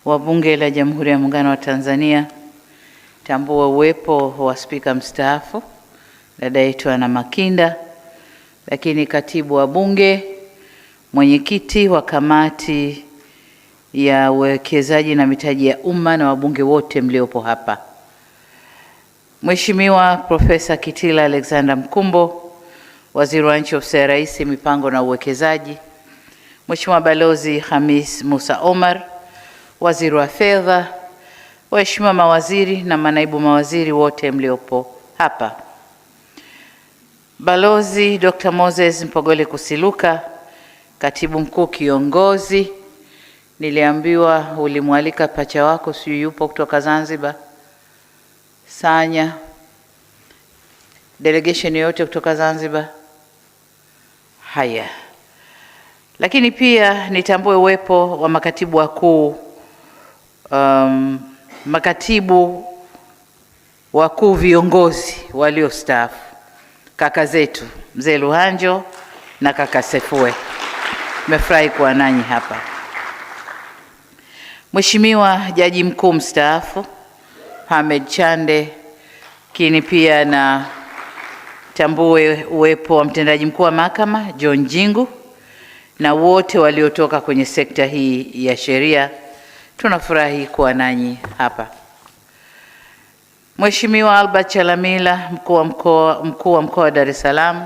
wa Bunge la Jamhuri ya Muungano wa Tanzania, tambua uwepo wa Spika mstaafu dada yetu Anna Makinda, lakini katibu wa Bunge, mwenyekiti wa kamati ya uwekezaji na mitaji ya umma na wabunge wote mliopo hapa. Mheshimiwa Profesa Kitila Alexander Mkumbo, Waziri wa Nchi Ofisi ya Rais, Mipango na Uwekezaji. Mheshimiwa Balozi Hamis Musa Omar, Waziri wa Fedha. Waheshimiwa mawaziri na manaibu mawaziri wote mliopo hapa. Balozi Dr. Moses Mpogole Kusiluka, Katibu Mkuu Kiongozi. Niliambiwa ulimwalika pacha wako, si yupo kutoka Zanzibar? Sanya, delegation yote kutoka Zanzibar. Haya. Lakini pia nitambue uwepo wa makatibu wakuu, makatibu wakuu viongozi waliostaafu, kaka zetu Mzee Luhanjo na kaka Sefue. Nimefurahi kuwa nanyi hapa. Mheshimiwa Jaji Mkuu mstaafu Hamed Chande, lakini pia na tambue uwepo wa mtendaji mkuu wa mahakama John Jingu na wote waliotoka kwenye sekta hii ya sheria. Tunafurahi kuwa nanyi hapa. Mheshimiwa Albert Chalamila, mkuu wa mkoa wa Dar es Salaam,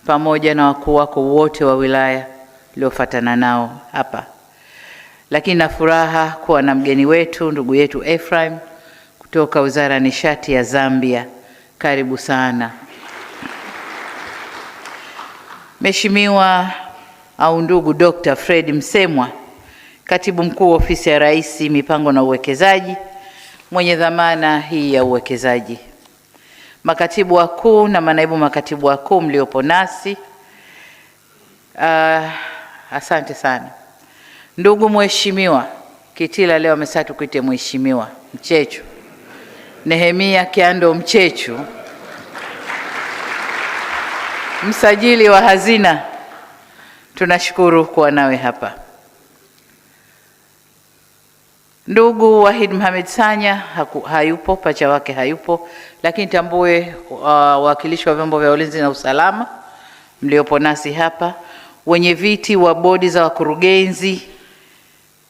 pamoja na wakuu wako wote wa wilaya uliofuatana nao hapa. Lakini na furaha kuwa na mgeni wetu, ndugu yetu Ephraim kutoka Wizara ya Nishati ya Zambia. Karibu sana. Mheshimiwa au ndugu Dr. Fred Msemwa, Katibu Mkuu Ofisi ya Rais, Mipango na Uwekezaji, mwenye dhamana hii ya uwekezaji. Makatibu wakuu na manaibu makatibu wakuu mliopo nasi, asante sana. Ndugu Mheshimiwa Kitila, leo amesema tukuite Mheshimiwa Mchechu, Nehemia Kiando Mchechu, msajili wa hazina, tunashukuru kuwa nawe hapa. Ndugu Wahid Mohamed Sanya hayupo, pacha wake hayupo, lakini tambue wawakilishi wa vyombo vya ulinzi na usalama mliopo nasi hapa, wenye viti wa bodi za wakurugenzi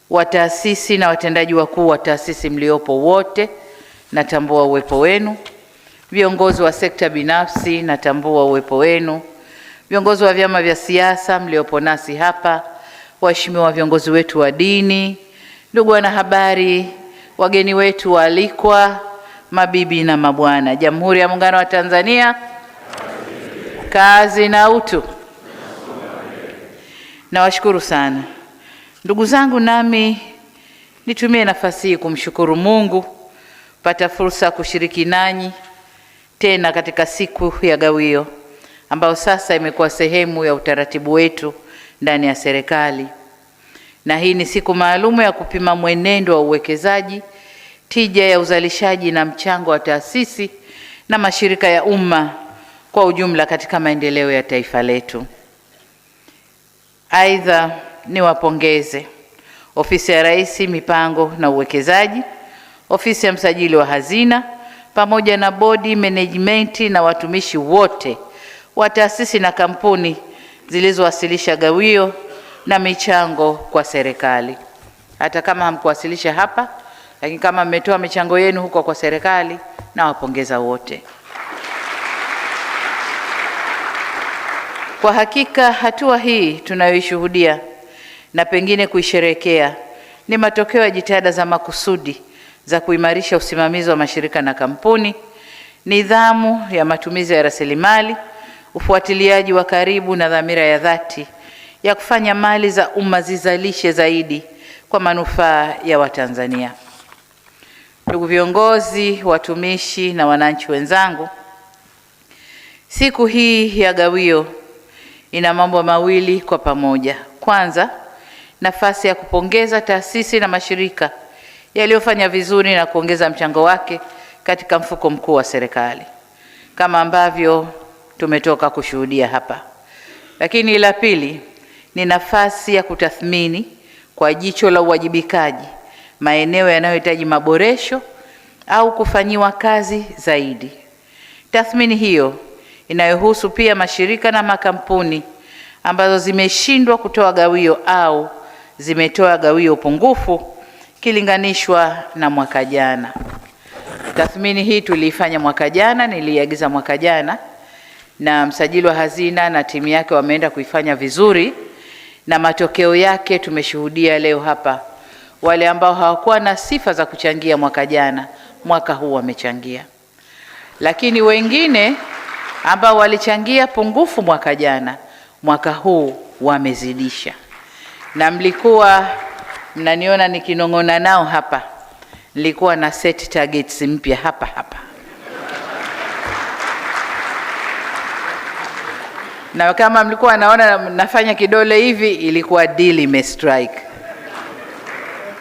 wa taasisi na watendaji wakuu wa taasisi mliopo wote, natambua uwepo wenu. Viongozi wa sekta binafsi, natambua uwepo wenu. Viongozi wa vyama vya siasa mliopo nasi hapa, waheshimiwa viongozi wetu wa dini, ndugu wanahabari, wageni wetu waalikwa, mabibi na mabwana. Jamhuri ya Muungano wa Tanzania, kazi na utu. Nawashukuru sana. Ndugu zangu, nami nitumie nafasi hii kumshukuru Mungu pata fursa kushiriki nanyi tena katika siku ya gawio ambayo sasa imekuwa sehemu ya utaratibu wetu ndani ya serikali. Na hii ni siku maalumu ya kupima mwenendo wa uwekezaji, tija ya uzalishaji na mchango wa taasisi na mashirika ya umma kwa ujumla katika maendeleo ya taifa letu. Aidha, niwapongeze Ofisi ya Rais, Mipango na Uwekezaji, Ofisi ya Msajili wa Hazina, pamoja na bodi, management na watumishi wote wa taasisi na kampuni zilizowasilisha gawio na michango kwa serikali. Hata kama hamkuwasilisha hapa, lakini kama mmetoa michango yenu huko kwa serikali, nawapongeza wote. Kwa hakika hatua hii tunayoishuhudia na pengine kuisherehekea ni matokeo ya jitihada za makusudi za kuimarisha usimamizi wa mashirika na kampuni, nidhamu ya matumizi ya rasilimali, ufuatiliaji wa karibu na dhamira ya dhati ya kufanya mali za umma zizalishe zaidi kwa manufaa ya Watanzania. Ndugu viongozi, watumishi na wananchi wenzangu, siku hii ya gawio ina mambo mawili kwa pamoja. Kwanza, nafasi ya kupongeza taasisi na mashirika yaliyofanya vizuri na kuongeza mchango wake katika mfuko mkuu wa serikali kama ambavyo tumetoka kushuhudia hapa. Lakini la pili ni nafasi ya kutathmini kwa jicho la uwajibikaji maeneo yanayohitaji maboresho au kufanyiwa kazi zaidi. Tathmini hiyo inayohusu pia mashirika na makampuni ambazo zimeshindwa kutoa gawio au zimetoa gawio pungufu kilinganishwa na mwaka jana. Tathmini hii tuliifanya mwaka jana, niliagiza mwaka jana, na msajili wa hazina na timu yake wameenda kuifanya vizuri, na matokeo yake tumeshuhudia leo hapa. Wale ambao hawakuwa na sifa za kuchangia mwaka jana, mwaka huu wamechangia, lakini wengine ambao walichangia pungufu mwaka jana, mwaka huu wamezidisha. Na mlikuwa mnaniona nikinong'ona nao hapa, nilikuwa na set targets mpya hapa. Na kama mlikuwa naona nafanya kidole hivi, ilikuwa deal imestrike.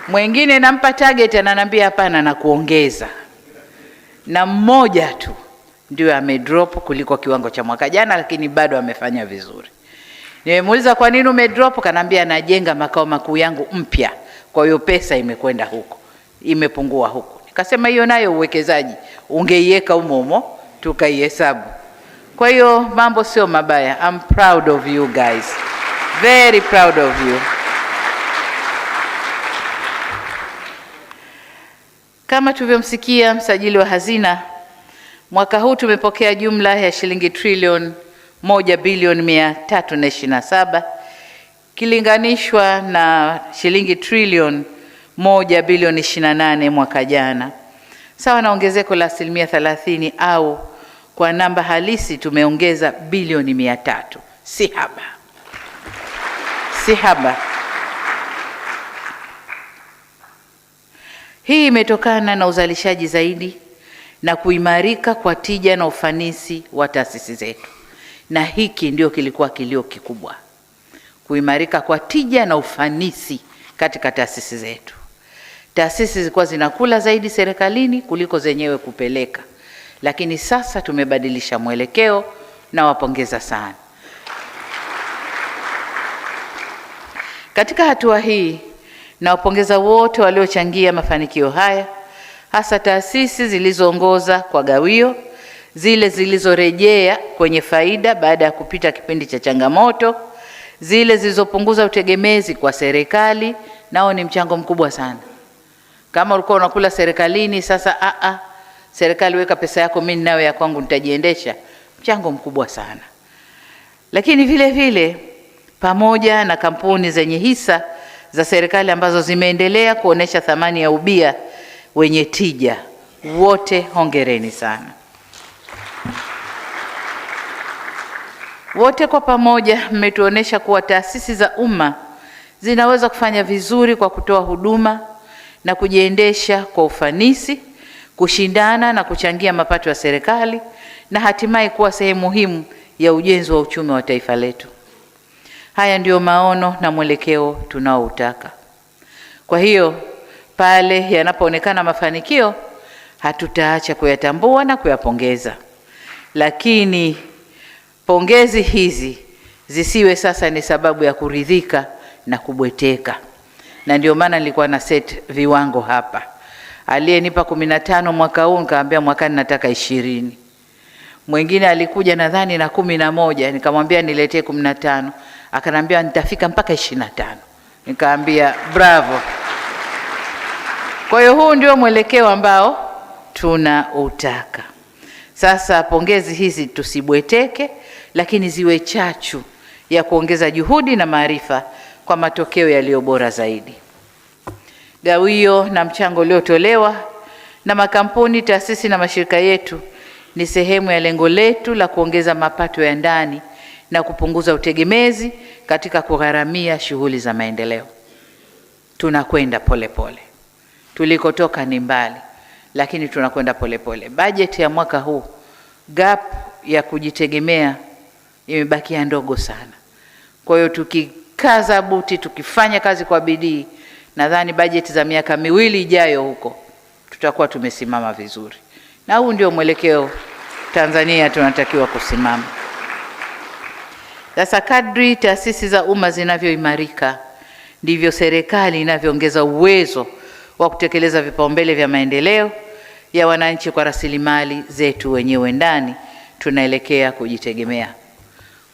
Mwingine nampa target ananiambia hapana na kuongeza. Na mmoja tu ndio amedrop kuliko kiwango cha mwaka jana, lakini bado amefanya vizuri. Nimemuuliza kwa nini umedrop, kanambia anajenga makao makuu yangu mpya. Kwa hiyo pesa imekwenda huko, imepungua huko. Nikasema hiyo nayo uwekezaji, ungeiweka humo tukaihesabu. Kwa hiyo mambo sio mabaya. I'm proud of you guys. Very proud of you. Kama tulivyomsikia msajili wa hazina, mwaka huu tumepokea jumla ya shilingi trilioni 1 bilioni 327 kilinganishwa na shilingi trilioni 1 bilioni 28 mwaka jana, sawa na ongezeko la 30%, au kwa namba halisi tumeongeza bilioni 300. Si haba, si haba. Hii imetokana na uzalishaji zaidi na kuimarika kwa tija na ufanisi wa taasisi zetu, na hiki ndio kilikuwa kilio kikubwa, kuimarika kwa tija na ufanisi katika taasisi zetu. Taasisi zilikuwa zinakula zaidi serikalini kuliko zenyewe kupeleka, lakini sasa tumebadilisha mwelekeo, na wapongeza sana. Katika hatua hii na wapongeza wote waliochangia mafanikio haya, hasa taasisi zilizoongoza kwa gawio, zile zilizorejea kwenye faida baada ya kupita kipindi cha changamoto, zile zilizopunguza utegemezi kwa serikali, nao ni mchango mkubwa sana. Kama ulikuwa unakula serikalini, sasa serikali weka pesa yako, mimi nayo ya kwangu nitajiendesha, mchango mkubwa sana. Lakini vile vile pamoja na kampuni zenye hisa za serikali ambazo zimeendelea kuonesha thamani ya ubia wenye tija, wote hongereni sana. Wote kwa pamoja mmetuonesha kuwa taasisi za umma zinaweza kufanya vizuri kwa kutoa huduma na kujiendesha kwa ufanisi, kushindana na kuchangia mapato ya serikali, na hatimaye kuwa sehemu muhimu ya ujenzi wa uchumi wa taifa letu. Haya ndio maono na mwelekeo tunaoutaka. Kwa hiyo pale yanapoonekana mafanikio, hatutaacha kuyatambua na kuyapongeza. Lakini pongezi hizi zisiwe sasa ni sababu ya kuridhika na kubweteka. Na ndio maana nilikuwa na set viwango hapa. Aliyenipa 15 mwaka huu, nikamwambia mwakani nataka 20. Mwingine alikuja nadhani na 11, nikamwambia niletee 15. Akanambia nitafika mpaka 25. Nikamwambia bravo. Kwa hiyo huu ndio mwelekeo ambao tunautaka. Sasa pongezi hizi tusibweteke, lakini ziwe chachu ya kuongeza juhudi na maarifa kwa matokeo yaliyo bora zaidi. Gawio na mchango uliotolewa na makampuni, taasisi na mashirika yetu ni sehemu ya lengo letu la kuongeza mapato ya ndani na kupunguza utegemezi katika kugharamia shughuli za maendeleo. Tunakwenda polepole. Tulikotoka ni mbali, lakini tunakwenda polepole. Bajeti ya mwaka huu, gap ya kujitegemea imebakia ndogo sana. Kwa hiyo tukikaza buti, tukifanya kazi kwa bidii, nadhani bajeti za miaka 2 ijayo huko tutakuwa tumesimama vizuri. Na huu ndio mwelekeo Tanzania tunatakiwa kusimama. Sasa kadri taasisi za umma zinavyoimarika, ndivyo serikali inavyoongeza uwezo wa kutekeleza vipaumbele vya maendeleo ya wananchi kwa rasilimali zetu wenyewe ndani, tunaelekea kujitegemea.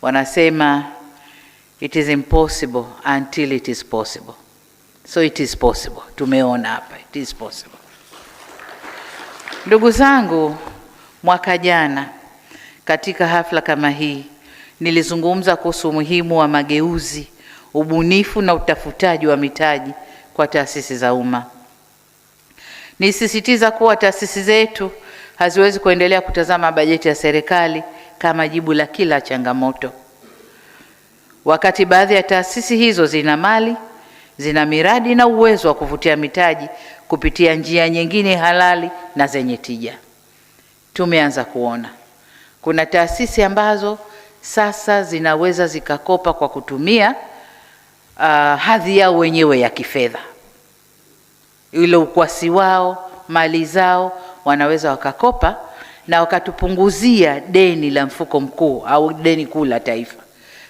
Wanasema it is impossible until it is possible. So it is possible. Tumeona hapa it is possible. Ndugu zangu, mwaka jana katika hafla kama hii nilizungumza kuhusu umuhimu wa mageuzi, ubunifu na utafutaji wa mitaji kwa taasisi za umma. Nisisitiza kuwa taasisi zetu haziwezi kuendelea kutazama bajeti ya serikali kama jibu la kila changamoto. Wakati baadhi ya taasisi hizo zina mali, zina miradi na uwezo wa kuvutia mitaji kupitia njia nyingine halali na zenye tija. Tumeanza kuona kuna taasisi ambazo sasa zinaweza zikakopa kwa kutumia hadhi yao wenyewe ya kifedha. Ile ukwasi wao, mali zao, wanaweza wakakopa na wakatupunguzia deni la mfuko mkuu au deni kuu la taifa.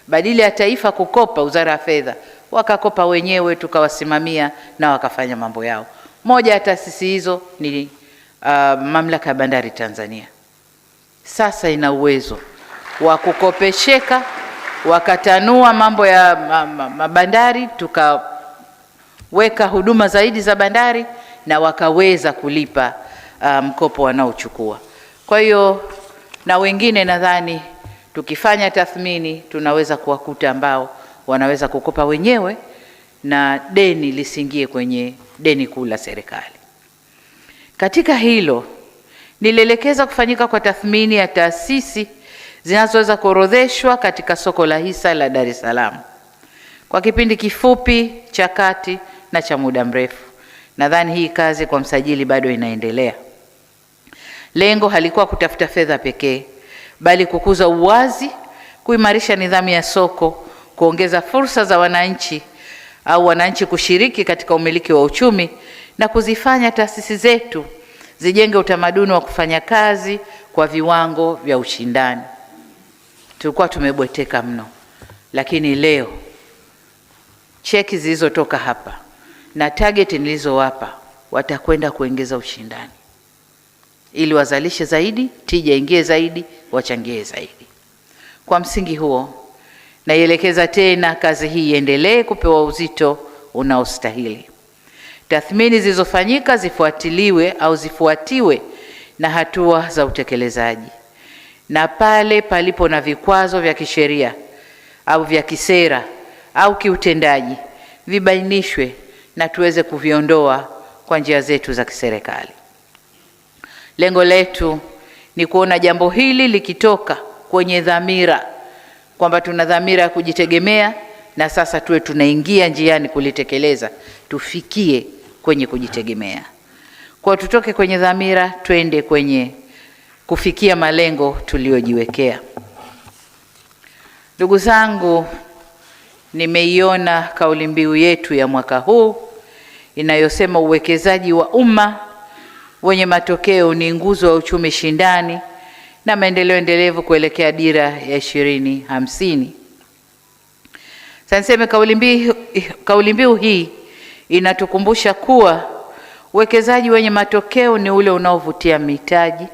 Badala ya taifa kukopa, Wizara ya Fedha wakakopa wenyewe, tukawasimamia na wakafanya mambo yao. Moja ya taasisi hizo ni Mamlaka ya Bandari Tanzania. Sasa ina uwezo wa kukopesheka, wakatanua mambo ya mabandari, tukaweka huduma zaidi za bandari na wakaweza kulipa mkopo wanaochukua. Kwa hiyo na wengine nadhani tukifanya tathmini tunaweza kuwakuta ambao wanaweza kukopa wenyewe na deni lisingie kwenye deni kuu la serikali. Katika hilo nilielekeza kufanyika kwa tathmini ya taasisi zinazoweza kuorodheshwa katika soko la hisa la Dar es Salaam kwa kipindi kifupi, cha kati na cha muda mrefu. Nadhani hii kazi kwa msajili bado inaendelea. Lengo halikuwa kutafuta fedha pekee, bali kukuza uwazi, kuimarisha nidhamu ya soko, kuongeza fursa za wananchi kushiriki katika umiliki wa uchumi na kuzifanya taasisi zetu zijenge utamaduni wa kufanya kazi kwa viwango vya ushindani. Tulikuwa tumebweteka mno, lakini leo cheki zilizotoka hapa na target nilizowapa watakwenda kuongeza ushindani ili wazalishe zaidi, tija ingie zaidi, wachangie zaidi. Kwa msingi huo, naielekeza tena kazi hii iendelee kupewa uzito unaostahili. Tathmini zilizofanyika zifuatiwe na hatua za utekelezaji, na pale palipo na vikwazo vya kisheria au vya kisera au kiutendaji vibainishwe na tuweze kuviondoa kwa njia zetu za kiserikali. Lengo letu ni kuona jambo hili likitoka kwenye dhamira kwamba tuna dhamira ya kujitegemea na sasa tuwe tunaingia njiani kulitekeleza, tufikie kwenye kujitegemea. Kwa tutoke kwenye dhamira twende kwenye kufikia malengo tuliyojiwekea. Ndugu zangu, nimeiona kauli mbiu yetu ya mwaka huu inayosema uwekezaji wa umma wenye matokeo ni nguzo ya uchumi shindani na maendeleo endelevu kuelekea dira ya 2050. Sasa niseme kauli mbiu hii inatukumbusha kuwa uwekezaji wenye matokeo ni ule unaovutia mitaji,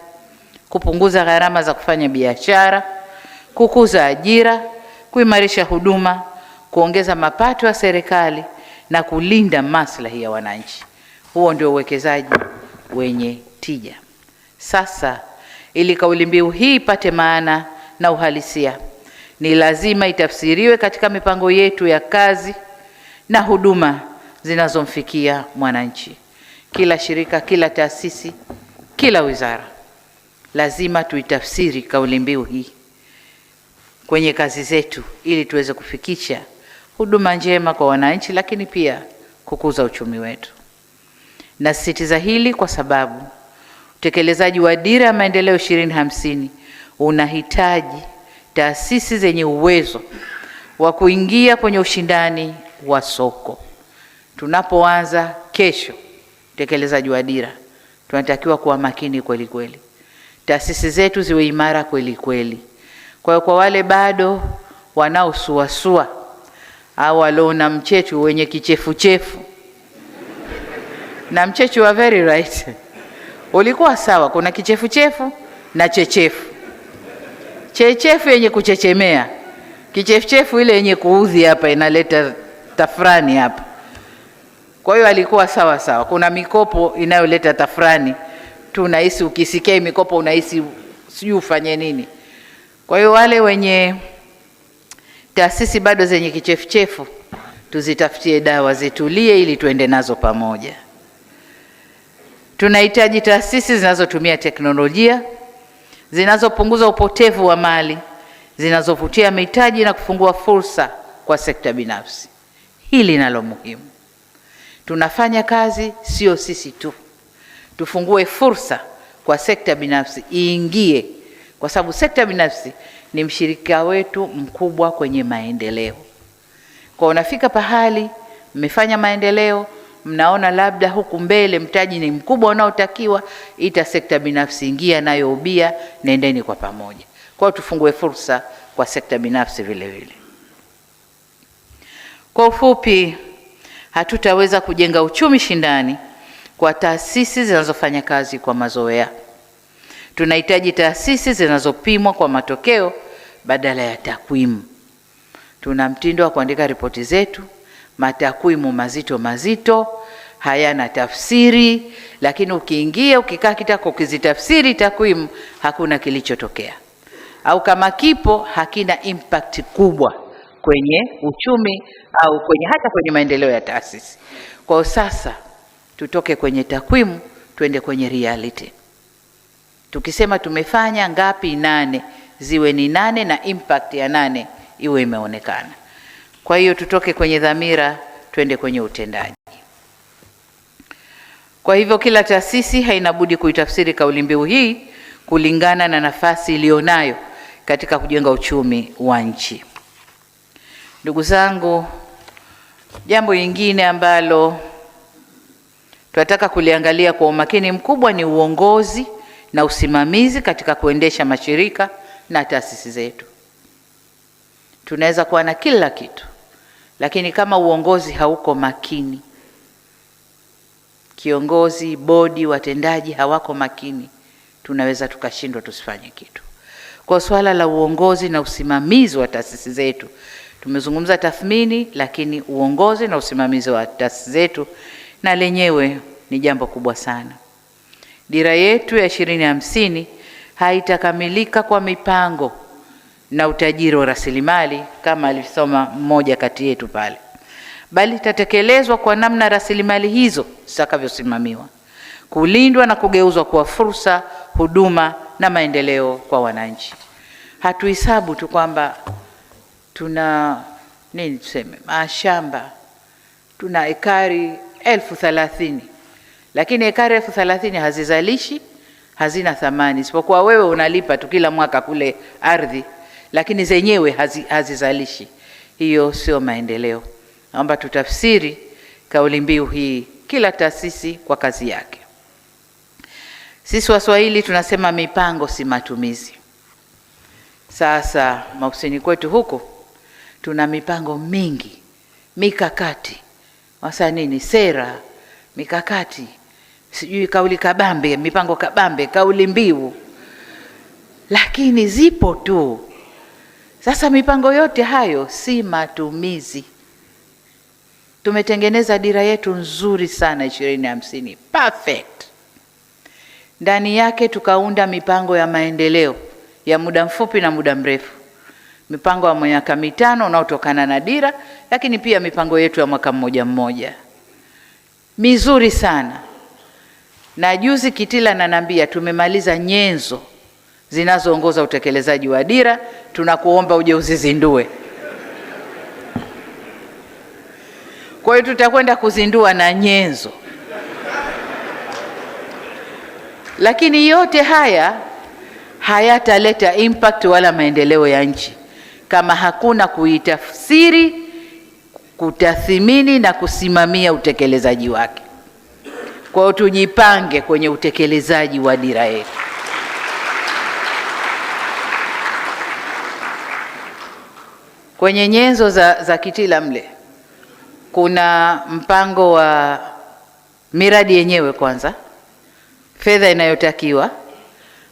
kupunguza gharama za kufanya biashara, kukuza ajira, kuimarisha huduma, kuongeza mapato ya serikali na kulinda maslahi ya wananchi. Huo ndio uwekezaji wenye tija. Sasa ili kauli mbiu hii ipate maana na uhalisia, ni lazima itafsiriwe katika mipango yetu ya kazi na huduma zinazomfikia mwananchi. Kila shirika, kila taasisi, kila wizara lazima tuitafsiri kauli mbiu hii kwenye kazi zetu ili tuweze kufikisha huduma njema kwa wananchi, lakini pia kukuza uchumi wetu. Nasisitiza hili kwa sababu utekelezaji wa dira ya maendeleo 2050 unahitaji taasisi zenye uwezo wa kuingia kwenye ushindani wa soko. Tunapoanza kesho utekelezaji wa dira, tunatakiwa kuwa makini kweli kweli. Taasisi zetu ziwe imara kweli kweli. Kwa hiyo kwa wale bado wanaosuasua au waliona mchechu wenye kichefuchefu, na mchechu wa very right ulikuwa sawa. Kuna kichefuchefu na chechefu. Chechefu yenye kuchechemea, kichefuchefu ile yenye kuudhi hapa, inaleta tafrani hapa. Kwa hiyo alikuwa sawa sawa. Kuna mikopo inayoleta tafrani, tunahisi ukisikia mikopo unahisi sijui ufanye nini. Kwa hiyo wale wenye taasisi bado zenye kichefuchefu, tuzitafutie dawa zitulie ili tuende nazo pamoja. Tunahitaji taasisi zinazotumia teknolojia, zinazopunguza upotevu wa mali, zinazovutia mitaji na kufungua fursa kwa sekta binafsi. Hili nalo muhimu. Tunafanya kazi sio sisi tu. Tufungue fursa kwa sekta binafsi iingie, kwa sababu sekta binafsi ni mshirika wetu mkubwa kwenye maendeleo. Kwa unafika pahali mmefanya maendeleo, mnaona labda huku mbele mtaji ni mkubwa unaotakiwa, ita sekta binafsi, ingia nayo ubia, nendeni kwa pamoja. Kwa tufungue fursa kwa sekta binafsi vile vile. Kwa ufupi, hatutaweza kujenga uchumi shindani kwa taasisi zinazofanya kazi kwa mazoea. Tunahitaji taasisi zinazopimwa kwa matokeo badala ya takwimu. Tuna mtindo wa kuandika ripoti zetu, matakwimu mazito mazito, hayana tafsiri, lakini ukiingia ukikaa kitako ukizitafsiri takwimu hakuna kilichotokea. Au kama kipo hakina impact kubwa kwenye uchumi au kwenye hata kwenye maendeleo ya taasisi. Kwa sasa tutoke kwenye takwimu tuende kwenye reality. Tukisema tumefanya ngapi 8, ziwe ni 8 na impact ya 8 iwe imeonekana. Kwa hiyo tutoke kwenye dhamira tuende kwenye utendaji. Kwa hivyo kila taasisi haina budi kuitafsiri kauli mbiu hii kulingana na nafasi ilionayo katika kujenga uchumi wa nchi. Ndugu zangu, jambo lingine ambalo tunataka kuliangalia kwa umakini mkubwa ni uongozi na usimamizi katika kuendesha mashirika na taasisi zetu. Tunaweza kuwa na kila kitu, lakini kama uongozi hauko makini, kiongozi, bodi, watendaji hawako makini, tunaweza tukashindwa, tusifanye kitu. Kwa swala la uongozi na usimamizi wa taasisi zetu, tumezungumza tathmini, lakini uongozi na usimamizi wa taasisi zetu na lenyewe ni jambo kubwa sana. Dira yetu ya 2050 haitakamilika kwa mipango na utajiri wa rasilimali kama alisoma mmoja kati yetu pale, bali itatekelezwa kwa namna rasilimali hizo zitakavyosimamiwa, kulindwa na kugeuzwa kuwa fursa, huduma na maendeleo kwa wananchi. Hatuhesabu tu kwamba tuna nini, tuseme mashamba tuna ekari 30,000, lakini ekari 30,000 hazizalishi, hazina thamani, isipokuwa wewe unalipa tu kila mwaka kule ardhi, lakini zenyewe hazizalishi. Hiyo sio maendeleo. Naomba tutafsiri kauli mbiu hii, kila taasisi kwa kazi yake. Sisi Waswahili tunasema mipango si matumizi. Sasa maofisini kwetu huko tuna mipango mingi, mikakati, wasa nini, sera, mikakati, sijui kauli kabambe, mipango kabambe, kauli mbiu, lakini zipo tu. Sasa mipango yote hayo si matumizi. Tumetengeneza dira yetu nzuri sana 2050, perfect. Ndani yake tukaunda mipango ya maendeleo ya muda mfupi na muda mrefu, mipango ya miaka 5 unaotokana na dira, lakini pia mipango yetu ya mwaka mmoja mizuri sana. Na juzi Kitila ananiambia tumemaliza nyenzo zinazoongoza utekelezaji wa dira, tunakuomba uje uzizindue. Kwa hiyo tutakwenda kuzindua na nyenzo. Lakini yote haya hayataleta impact wala maendeleo ya nchi kama hakuna kuitafsiri, kutathmini na kusimamia utekelezaji wake. Kwa hiyo tujipange kwenye utekelezaji wa dira yetu. Kwenye nyenzo za Kitila mle kuna mpango wa miradi yenyewe kwanza, fedha inayotakiwa,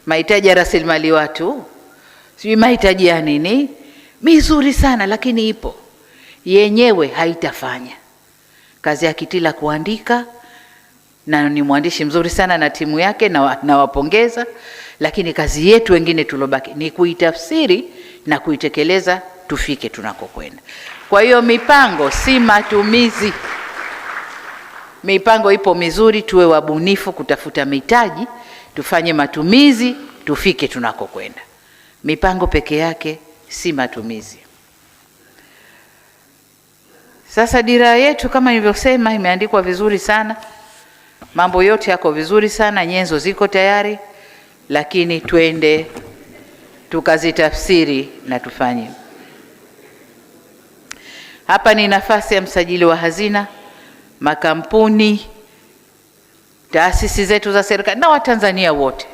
mahitaji ya rasilimali watu, sijui mahitaji ya nini, mizuri sana, lakini ipo yenyewe haitafanya kazi ya Kitila kuandika, na ni mwandishi mzuri sana na timu yake, na wapongeza, lakini kazi yetu wengine tulobaki ni kuitafsiri na kuitekeleza tufike tunakokwenda. Kwa hiyo mipango si matumizi. Mipango ipo mizuri, tuwe wabunifu kutafuta mitaji, tufanye matumizi, tufike tunakokwenda. Mipango peke yake si matumizi. Sasa dira yetu kama nilivyosema imeandikwa vizuri sana. Mambo yote yako vizuri sana, nyenzo ziko tayari, lakini twende tukazitafsiri na tufanye. Hapa ni nafasi ya msajili wa hazina, makampuni, taasisi zetu za serikali na Watanzania wote.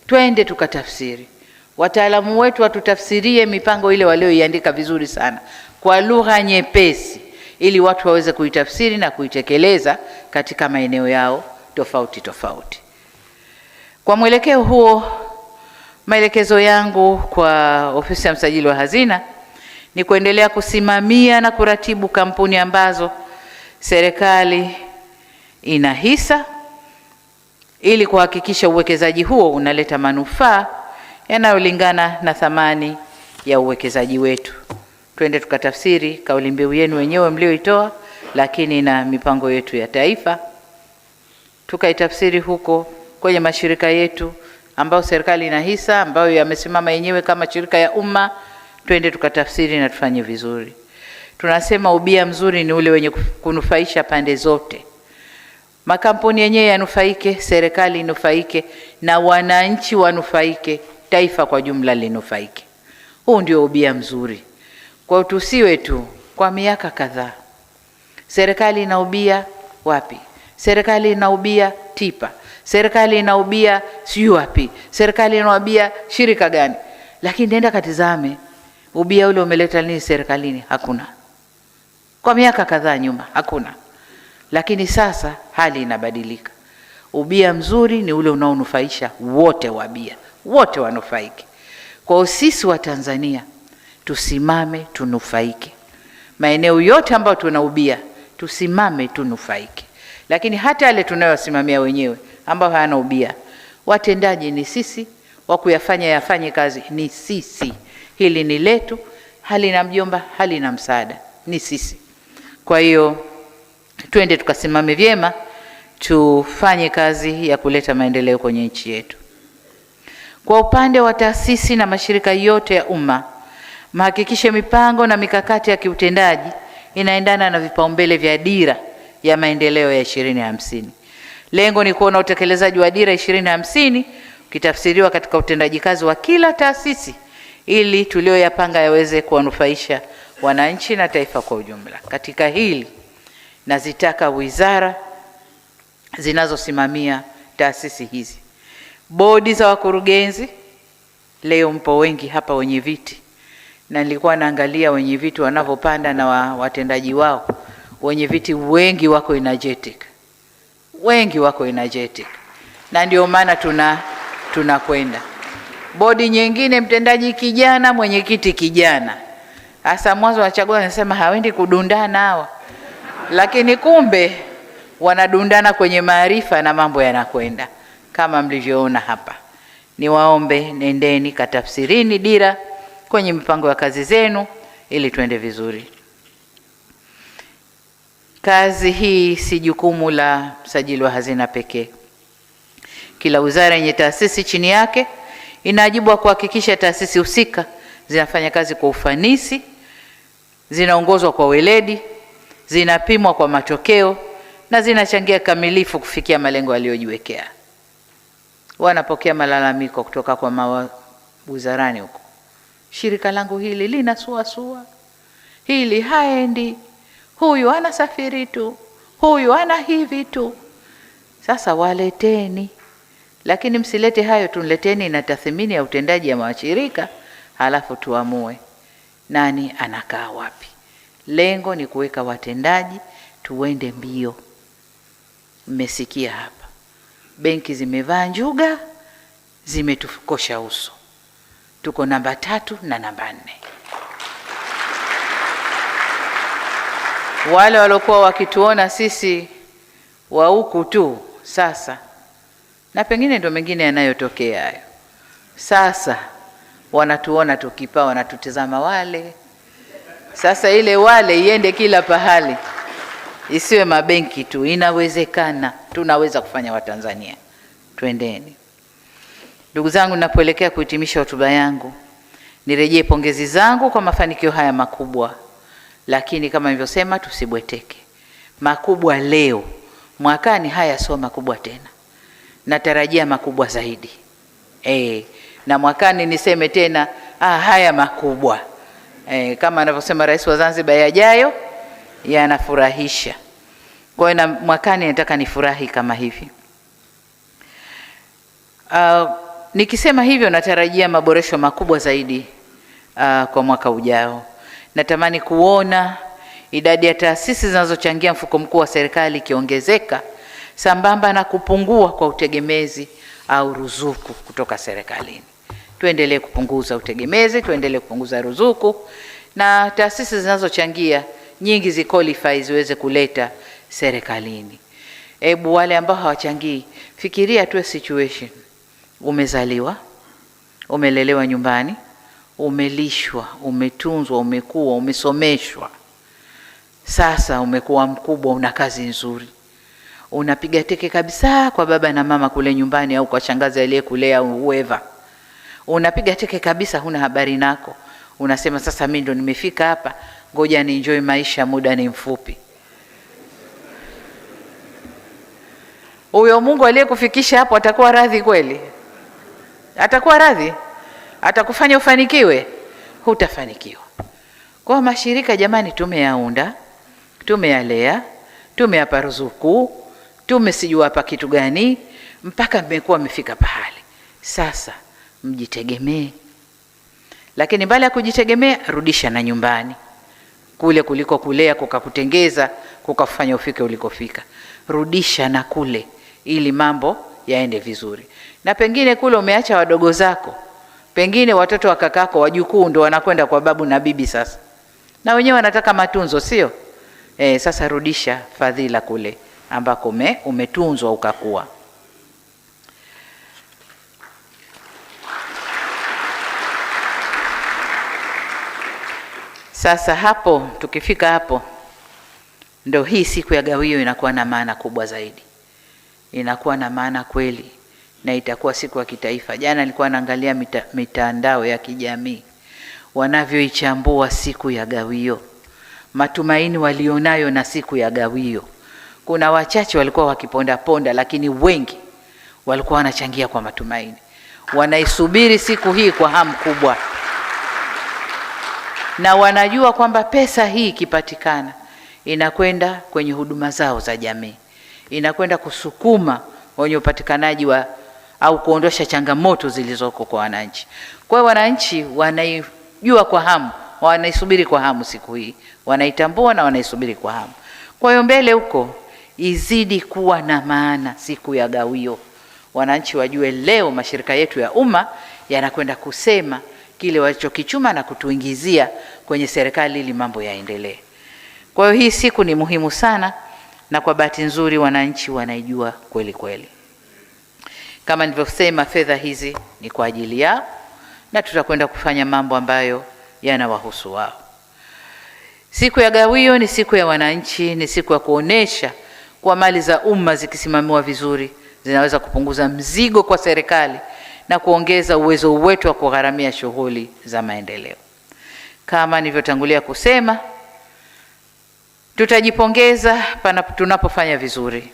Twende tukatafsiri. Wataalamu wetu watutafsirie mipango ile walioiandika vizuri sana kwa lugha nyepesi, ili watu waweze kuitafsiri na kuitekeleza katika maeneo yao tofauti tofauti. Kwa mwelekeo huo, maelekezo yangu kwa ofisi ya msajili wa hazina ni kuendelea kusimamia na kuratibu kampuni ambazo serikali ina hisa, ili kuhakikisha uwekezaji huo unaleta manufaa yanayolingana na thamani ya uwekezaji wetu. Twende tukatafsiri kauli mbiu yenu wenyewe mlioitoa, lakini na mipango yetu ya taifa tukaitafsiri huko kwenye mashirika yetu ambayo serikali ina hisa, ambayo yamesimama yenyewe kama shirika ya umma. Twende tukatafsiri na tufanye vizuri. Tunasema ubia mzuri ni ule wenye kunufaisha pande zote. Makampuni yenyewe yanufaike, serikali inufaike, na wananchi wanufaike, taifa kwa jumla linufaike. Huu ndio ubia mzuri. Kwa tusiwe tu kwa miaka kadhaa serikali inaubia wapi, serikali inaubia TIPA, serikali inaubia sijui wapi, serikali inaubia shirika gani, lakini nenda katizame ubia ule umeleta nini serikalini? Hakuna. Kwa miaka kadhaa nyuma hakuna, lakini sasa hali inabadilika. Ubia mzuri ni ule unaonufaisha wote, wabia wote wanufaike. Kwa sisi wa Tanzania tusimame tunufaike. Maeneo yote ambayo tunaubia tusimame tunufaike. Lakini hata yale tunayosimamia wenyewe ambao hayana ubia, watendaji ni sisi, wa kuyafanya yafanye kazi ni sisi. Hili ni letu, hali na mjomba, hali na msaada ni sisi. Kwa hiyo twende tukasimame vyema, tufanye kazi ya kuleta maendeleo kwenye nchi yetu. Kwa upande wa taasisi na mashirika yote ya umma, mhakikishe mipango na mikakati ya kiutendaji inaendana na vipaumbele vya dira ya maendeleo ya 2050. Lengo ni kuona utekelezaji wa dira 2050 ukitafsiriwa katika utendaji kazi wa kila taasisi, ili tulioyapanga yaweze kuwanufaisha wananchi na taifa kwa ujumla. Katika hili nazitaka wizara zinazosimamia taasisi hizi, bodi za wakurugenzi. Leo mpo wengi hapa wenye viti, na nilikuwa naangalia wenye viti wanavyopanda na watendaji wao. Wenye viti wengi wako energetic, wengi wako energetic, na ndio maana tunakwenda. Bodi nyingine mtendaji kijana, mwenyekiti kijana. Hasa mwanzo wachagua nasema hawendi kudundana hawa, lakini kumbe wanadundana kwenye maarifa na mambo yanakwenda kama mlivyoona hapa. Niwaombe, nendeni katafsirini dira kwenye mipango ya kazi zenu ili tuende vizuri. Kazi hii si jukumu la msajili wa hazina pekee. Kila wizara yenye taasisi chini yake ina wajibu wa kuhakikisha taasisi husika zinafanya kazi kwa ufanisi, zinaongozwa kwa weledi, zinapimwa kwa matokeo na zinachangia kamilifu kufikia malengo yaliyojiwekea. Wanapokea malalamiko kutoka kwa mawizarani huko, shirika langu hili linasuasua, hili haendi, huyu anasafiri tu, huyu ana hivi tu. Sasa waleteni, lakini msilete hayo, tunleteni na tathmini ya utendaji ya mashirika, halafu tuamue nani anakaa wapi. Lengo ni kuweka watendaji tuende mbio. mmesikia hapa, benki zimevaa njuga, zimetukosha uso. Tuko namba 3 na namba 4. Wale waliokuwa wakituona sisi wa huku tu sasa, na pengine ndio mengine yanayotokea hayo, sasa wanatuona tukipaa, wanatutazama wale. Sasa ile wale iende kila pahali, isiwe mabenki tu. Inawezekana, tunaweza kufanya Watanzania. Twendeni. Ndugu zangu, ninapoelekea kuhitimisha hotuba yangu, nirejee pongezi zangu kwa mafanikio haya makubwa, lakini kama nilivyosema, tusibweteke. Makubwa leo, mwakani haya sio makubwa tena. Natarajia makubwa zaidi. Na mwakani niseme tena, haya makubwa. Kama anavyosema Rais wa Zanzibar, yajayo yanafurahisha. Kwa hiyo mwakani nataka nifurahi kama hivi. Nikisema hivyo, natarajia maboresho makubwa zaidi kwa mwaka ujao. Natamani kuona idadi ya taasisi zinazochangia mfuko mkuu wa serikali ikiongezeka sambamba na kupungua kwa utegemezi au ruzuku kutoka serikalini. Tuendelee kupunguza utegemezi, tuendelee kupunguza ruzuku, na taasisi zinazochangia nyingi ziqualify ziweze kuleta serikalini. Hebu wale ambao hawachangii, fikiria tu situation. Umezaliwa, umelelewa nyumbani, umelishwa, umetunzwa, umekuwa, umesomeshwa. Sasa umekuwa mkubwa, una kazi nzuri. Unapiga teke kabisa kwa baba na mama kule nyumbani, au kwa shangazi aliyekulea au whoever. Unapiga teke kabisa, huna habari nako. Unasema sasa mimi ndo nimefika hapa, ngoja ni enjoy maisha, muda ni mfupi. Huyo Mungu aliyekufikisha hapo atakuwa radhi kweli? Atakuwa radhi? Atakufanya ufanikiwe? Hutafanikiwa. Kwa mashirika, jamani, tumeyaunda, tumeyalea, tumeyapa ruzuku, tumesijua hapa kitu gani, mpaka mmekuwa mmefika pahali. Sasa mjitegemee. Lakini mbali ya kujitegemea, rudisha na nyumbani. Kule kuliko kulea kukakutengeza, kukafanya ufike ulikofika. Rudisha na kule ili mambo yaende vizuri. Na pengine kule umeacha wadogo zako, pengine watoto wa kakako, wajukuu ndo wanakwenda kwa babu na bibi sasa. Na wenyewe wanataka matunzo, sio? Sasa rudisha fadhila kule ambako umetunzwa ukakuwa. Sasa hapo, tukifika hapo, ndo hii siku ya gawio inakuwa na maana kubwa zaidi. Inakuwa na maana kweli, na itakuwa siku ya kitaifa. Jana nilikuwa naangalia mitandao ya kijamii wanavyoichambua siku ya gawio, matumaini walionayo na siku ya gawio. Kuna wachache walikuwa wakiponda ponda, lakini wengi walikuwa wanachangia kwa matumaini. Wanaisubiri siku hii kwa hamu kubwa, na wanajua kwamba pesa hii ikipatikana inakwenda kwenye huduma zao za jamii, inakwenda kusukuma wenye upatikanaji wa au kuondosha changamoto zilizoko kwa wananchi. Kwa hiyo wananchi wanaijua kwa hamu, wanaisubiri kwa hamu siku hii, wanaitambua na wanaisubiri kwa hamu. Kwa hiyo mbele huko izidi kuwa na maana siku ya gawio. Wananchi wajue leo mashirika yetu ya umma yanakwenda kusema kile walichokichuma na kutuingizia kwenye serikali ili mambo yaendelee. Kwa hiyo hii siku ni muhimu sana, na kwa bahati nzuri wananchi wanaijua kweli kweli. Kama nilivyosema, fedha hizi ni kwa ajili yao, na tutakwenda kufanya mambo ambayo yanawahusu wao. Siku ya gawio ni siku ya wananchi, ni siku ya kuonesha kwa mali za umma zikisimamiwa vizuri zinaweza kupunguza mzigo kwa serikali na kuongeza uwezo wetu wa kugharamia shughuli za maendeleo. Kama nilivyotangulia kusema, tutajipongeza tunapofanya vizuri.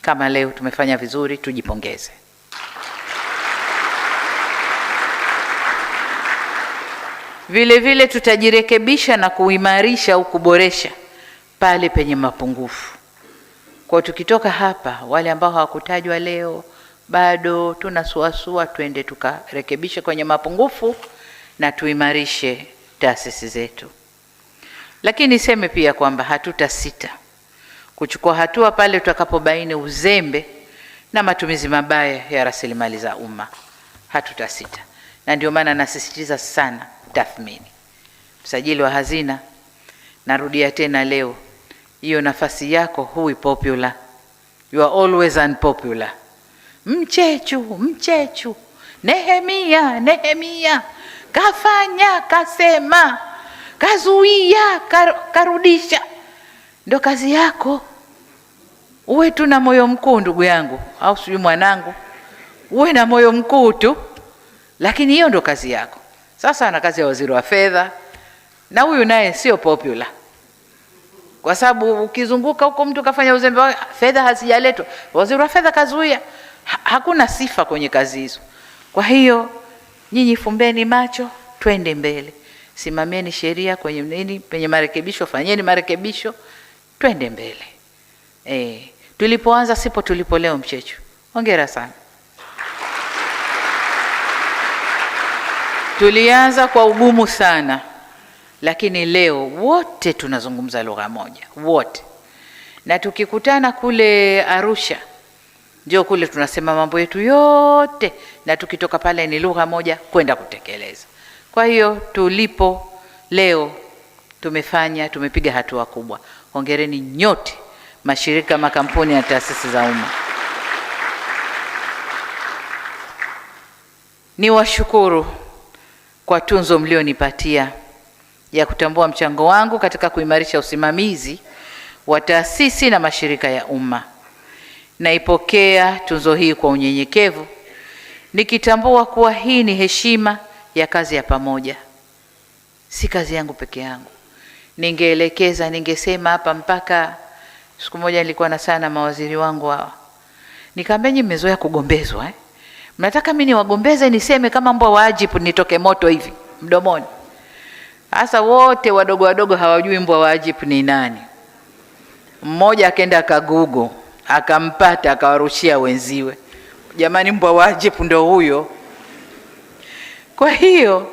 Kama leo tumefanya vizuri, tujipongeze. Vile vile tutajirekebisha na kuimarisha au kuboresha pale penye mapungufu. Kwa tukitoka hapa, wale ambao hawakutajwa leo bado tunasuasua, twende tukarekebishe kwenye mapungufu na tuimarishe taasisi zetu. Lakini niseme pia kwamba hatutasita kuchukua hatua pale tutakapobaini uzembe na matumizi mabaya ya rasilimali za umma. Hatutasita, na ndio maana nasisitiza sana tathmini. Msajili wa hazina, narudia tena leo, hiyo nafasi yako hui popular, you are always unpopular. Mchechu, Nehemia, kafanya, kasema, kazuia, karudisha. Ndio kazi yako. Uwe tu na moyo mkuu ndugu yangu, au sijui mwanangu, uwe na moyo mkuu tu, lakini hiyo ndio kazi yako. Sasa ana kazi ya waziri wa fedha, na huyu naye sio popular, kwa sababu ukizunguka huko mtu kafanya uzembe, fedha hazijaletwa, waziri wa fedha kazuia. Hakuna sifa kwenye kazi hizo. Kwa hiyo nyinyi fumbeni macho, twende mbele, simamieni sheria kwenye nini, penye marekebisho fanyeni marekebisho, twende mbele. Tulipoanza sipo tulipo leo. Mchechu, hongera sana. Tulianza kwa ugumu sana, lakini leo wote tunazungumza lugha moja, wote. Na tukikutana kule Arusha, ndio kule tunasema mambo yetu yote, na tukitoka pale ni lugha moja kwenda kutekeleza. Kwa hiyo tulipo leo tumepiga hatua kubwa. Hongereni nyote, mashirika, makampuni na taasisi za umma. Niwashukuru kwa tunzo mlionipatia ya kutambua mchango wangu katika kuimarisha usimamizi wa taasisi na mashirika ya umma. Naipokea tunzo hii kwa unyenyekevu, nikitambua kuwa hii ni heshima ya kazi ya pamoja, si kazi yangu peke yangu. Ningesema hapa mpaka siku moja nilikuwa na sana mawaziri wangu hawa, nikamwambia nyinyi mmezoea kugombezwa mnataka mimi niwagombeze niseme kama mbwa wa ajipu nitoke moto hivi mdomoni? Sasa wote wadogo hawajui mbwa wa ajipu ni nani. Mmoja akaenda akagugo, akampata, akawarushia wenziwe, jamani mbwa wa ajipu ndio huyo. Kwa hiyo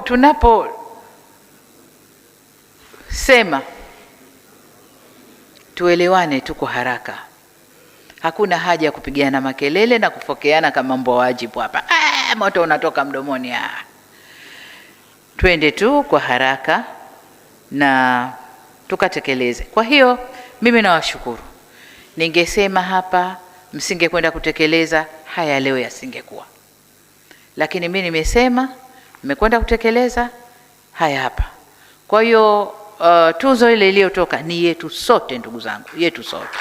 tunapo sema tuelewane tu kwa haraka. Hakuna haja ya kupigana makelele na kufokeana kama mbwa wajibu hapa. Moto unatoka mdomoni. Twende tu kwa haraka na tukatekeleze. Kwa hiyo mimi nawashukuru. Ningesema hapa msingekwenda kutekeleza, haya leo yasingekuwa. Lakini mimi nimesema mmekwenda kutekeleza, haya hapa. Kwa hiyo tuzo ile iliyotoka ni yetu sote ndugu zangu, yetu sote.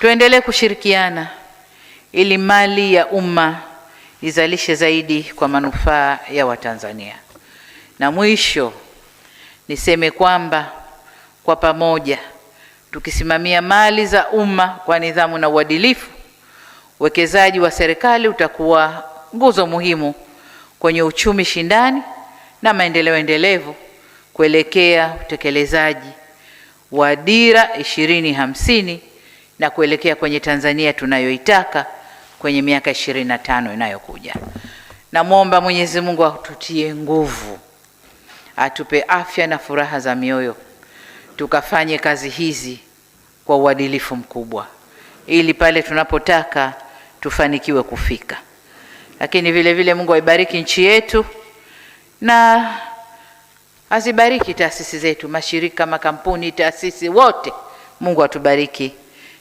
Tuendelee kushirikiana ili mali ya umma izalishe zaidi kwa manufaa ya Watanzania. Na mwisho niseme kwamba kwa pamoja tukisimamia mali za umma kwa nidhamu na uadilifu, uwekezaji wa serikali utakuwa nguzo muhimu kwenye uchumi shindani na maendeleo endelevu kuelekea utekelezaji wa Dira 2050 na kuelekea kwenye Tanzania tunayoitaka kwenye miaka 25 inayokuja. Namwomba Mwenyezi Mungu atutie nguvu, atupe afya na furaha za mioyo, tukafanye kazi hizi kwa uadilifu mkubwa, ili pale tunapotaka tufanikiwe kufika. Lakini vile vile Mungu aibariki nchi yetu na azibariki taasisi zetu, mashirika, makampuni, taasisi wote. Mungu atubariki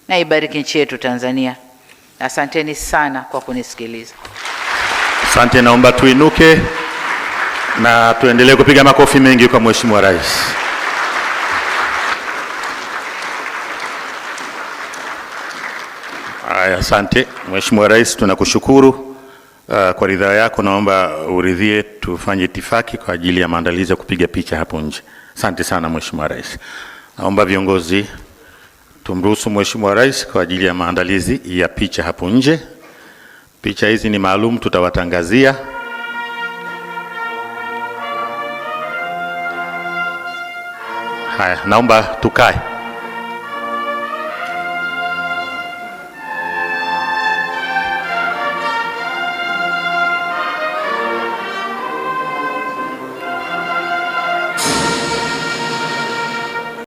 na ibariki nchi yetu Tanzania. Asanteni sana kwa kunisikiliza. Asante, naomba tuinuke na tuendelee kupiga makofi mengi kwa Mheshimiwa Rais. Haya, asante Mheshimiwa Rais, tunakushukuru. Kwa ridhaa yako naomba uridhie tufanye itifaki kwa ajili ya maandalizi ya kupiga picha hapo nje. Asante sana Mheshimiwa Rais. Naomba viongozi tumruhusu Mheshimiwa Rais kwa ajili ya maandalizi ya picha hapo nje. Picha hizi ni maalum, tutawatangazia. Haya, naomba tukae.